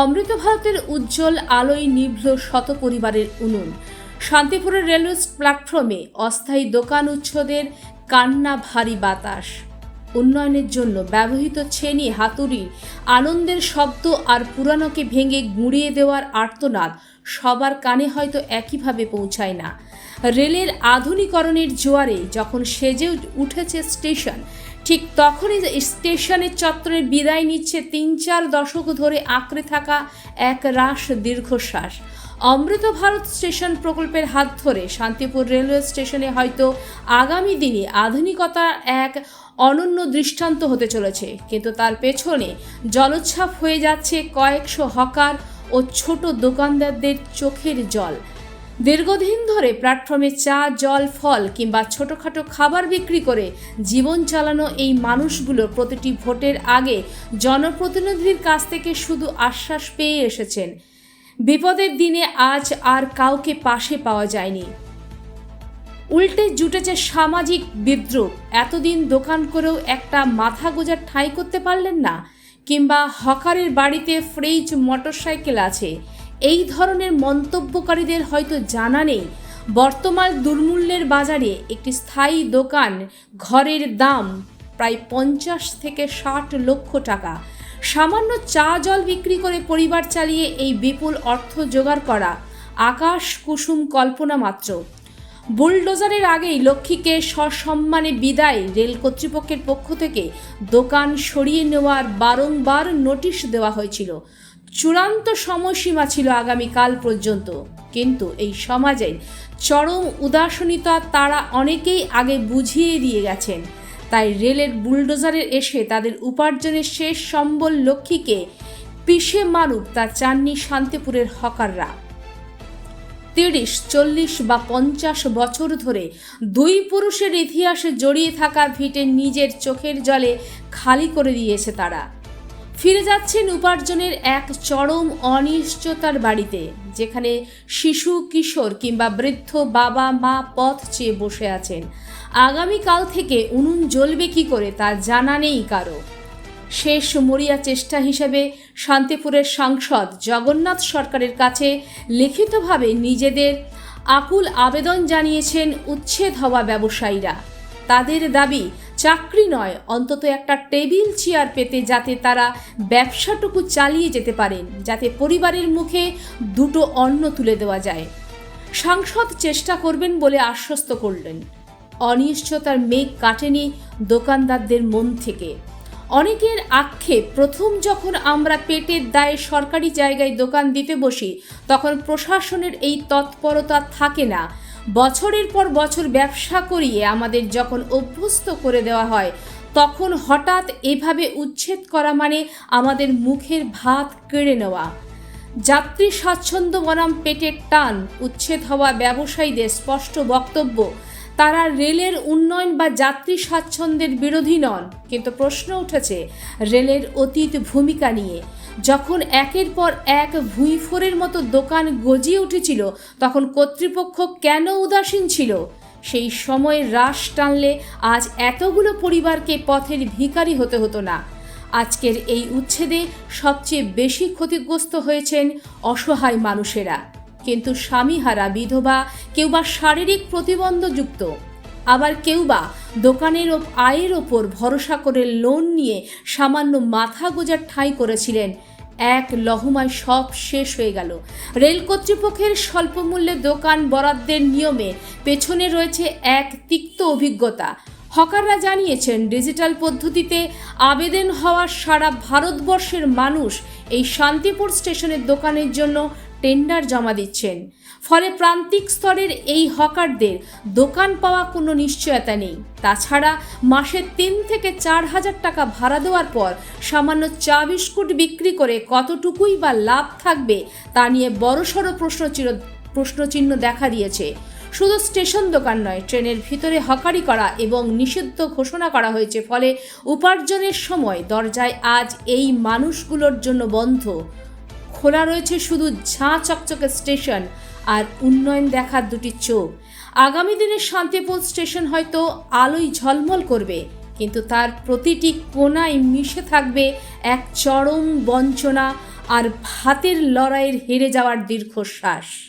অমৃত ভারতের উজ্জ্বল আলোয় নিভল শত পরিবারের উনুন। শান্তিপুরের রেলওয়ে প্ল্যাটফর্মে অস্থায়ী দোকান উচ্ছেদের কান্না, ভারী বাতাস। উন্নয়নের জন্য ব্যবহৃত ছেনি হাতুড়ির আনন্দের শব্দ আর পুরানোকে ভেঙে গুঁড়িয়ে দেওয়ার আর্তনাদ সবার কানে হয়তো একইভাবে পৌঁছায় না। রেলের আধুনিকরণের জোয়ারে যখন সেজে উঠেছে স্টেশন, ঠিক তখনই স্টেশনের চত্বরে বিদায় নিচ্ছে ৩-৪ দশক ধরে আঁকড়ে থাকা এক রাশ দীর্ঘশ্বাস। অমৃত ভারত স্টেশন প্রকল্পের হাত ধরে শান্তিপুর রেলওয়ে স্টেশনে হয়তো আগামী দিনে আধুনিকতার এক অনন্য দৃষ্টান্ত হতে চলেছে, কিন্তু তার পেছনে জলোচ্ছ্বাস হয়ে যাচ্ছে কয়েকশো হকার ও ছোট দোকানদারদের চোখের জল। দীর্ঘদিন ধরে প্ল্যাটফর্মে চা, জল, ফল কিংবা ছোটোখাটো খাবার বিক্রি করে জীবন চালানো এই মানুষগুলো প্রতিটি ভোটের আগে জনপ্রতিনিধির কাছ থেকে শুধু আশ্বাস পেয়ে এসেছেন। বিপদের দিনে আজ আর কাউকে পাশে পাওয়া যায়নি, উল্টে জুটেছে সামাজিক বিদ্রোহ। এতদিন দোকান করেও একটা মাথা গোঁজার ঠাঁই করতে পারলেন না, কিংবা হকারের বাড়িতে ফ্রিজ, মোটরসাইকেল আছে, এই ধরনের মন্তব্যকারীদের হয়তো জানা নেই বর্তমান দুর্মূল্যের বাজারে একটি স্থায়ী দোকান ঘরের দাম প্রায় ৫০ থেকে ৬০ লক্ষ টাকা। সামান্য চা জল বিক্রি করে পরিবার চালিয়ে এই বিপুল অর্থ জোগাড় করা আকাশ কুসুম কল্পনা মাত্র। বুলডোজারের আগেই লক্ষ্মীকে সসম্মানে বিদায় রেল কর্তৃপক্ষের পক্ষ থেকে দোকান সরিয়ে নেওয়ার বারংবার নোটিশ দেওয়া হয়েছিল। চূড়ান্ত সময়সীমা ছিল আগামীকাল পর্যন্ত, কিন্তু এই সমাজের চরম উদাসীনতা তারা অনেকেই আগে বুঝিয়ে দিয়ে গেছেন। তাই রেলের বুলডোজারের এসে তাদের উপার্জনের শেষ সম্বল লক্ষ্মীকে পিষে মারুক তা চাননি শান্তিপুরের হকাররা। ৩০, ৪০ বা ৫০ বছর ধরে দুই পুরুষের ইতিহাসে জড়িয়ে থাকা ভিটে নিজের চোখের জলে খালি করে দিয়েছে তারা। ফিরে যাচ্ছেন উপার্জনের এক চরম অনিশ্চয়তার বাড়িতে, যেখানে শিশু, কিশোর কিংবা বৃদ্ধ বাবা মা পথ চেয়ে বসে আছেন। আগামীকাল থেকে উনুন জ্বলবে কী করে তা জানা নেই কারো। শেষ মরিয়া চেষ্টা হিসেবে শান্তিপুরের সাংসদ জগন্নাথ সরকারের কাছে লিখিতভাবে নিজেদের আকুল আবেদন জানিয়েছেন উচ্ছেদ হওয়া ব্যবসায়ীরা। তাদের দাবি চাকরি নয়, অন্তত একটা টেবিল চেয়ার পেতে যাতে তারা ব্যবসাটুকু চালিয়ে যেতে পারেন, যাতে পরিবারের মুখে দুটো অন্ন তুলে দেওয়া যায়। সাংসদ চেষ্টা করবেন বলে আশ্বস্ত করলেন। অনিশ্চয়তার মেঘ কাটেনি দোকানদারদের মন থেকে। অনেকের আক্ষেপ, প্রথম যখন আমরা পেটের দায়ে সরকারি জায়গায় দোকান দিতে বসি তখন প্রশাসনের এই তৎপরতা থাকে না। বছরের পর বছর ব্যবসা করিয়ে আমাদের যখন অভ্যস্ত করে দেওয়া হয়, তখন হঠাৎ এভাবে উচ্ছেদ করা মানে আমাদের মুখের ভাত কেড়ে নেওয়া। যাত্রী স্বাচ্ছন্দ্য বনাম পেটের টান। উচ্ছেদ হওয়া ব্যবসায়ীদের স্পষ্ট বক্তব্য, তারা রেলের উন্নয়ন বা যাত্রী স্বাচ্ছন্দ্যের বিরোধী নন, কিন্তু প্রশ্ন উঠেছে রেলের অতীত ভূমিকা নিয়ে। যখন একের পর এক ভুঁইফোরের মতো দোকান গজিয়ে উঠেছিল তখন কর্তৃপক্ষ কেন উদাসীন ছিল? সেই সময় রাশ টানলে আজ এতগুলো পরিবারকে পথের ভিখারি হতে হতো না। আজকের এই উচ্ছেদে সবচেয়ে বেশি ক্ষতিগ্রস্ত হয়েছেন অসহায় মানুষেরা, কিন্তু স্বামীহারা বিধবা, কেউ বা শারীরিক প্রতিবন্ধযুক্ত, আবার কেউ বা দোকানের আয়ের ওপর ভরসা করে লোন নিয়ে সামান্য মাথা গোঁজার ঠাঁই করেছিলেন। এক লহমায় সব শেষ হয়ে গেল। রেল কর্তৃপক্ষের স্বল্পমূল্যে দোকান বরাদ্দের নিয়মে পেছনে রয়েছে এক তিক্ত অভিজ্ঞতা। হকাররা জানিয়েছেন, ডিজিটাল পদ্ধতিতে আবেদন হওয়া সারা ভারতবর্ষের মানুষ এই শান্তিপুর স্টেশনের দোকানের জন্য টেন্ডার জমা দিচ্ছেন। ফলে প্রান্তিক স্তরের এই হকারদের দোকান পাওয়া কোনো নিশ্চয়তা নেই। তাছাড়া মাসে ৩ থেকে ৪ হাজার টাকা ভাড়া দেওয়ার পর সামান্য চা বিস্কুট বিক্রি করে কতটুকুই বা লাভ থাকবে তা নিয়ে বড়সড় প্রশ্নচিহ্ন দেখা দিয়েছে। শুধু স্টেশন দোকান নয়, ট্রেনের ভিতরে হকারি করা এবং নিষিদ্ধ ঘোষণা করা হয়েছে। ফলে উপার্জনের সময় দরজায় আজ এই মানুষগুলোর জন্য বন্ধ। খোলা রয়েছে শুধু ঝাঁ চকচকে স্টেশন আর উন্নয়ন দেখার দুটি চোখ। আগামী দিনে শান্তিপুর স্টেশন হয়তো আলোয় ঝলমল করবে, কিন্তু তার প্রতিটি কোণায় মিশে থাকবে এক চরম বঞ্চনা আর ভাতের লড়াইয়ের হেরে যাওয়ার দীর্ঘশ্বাস।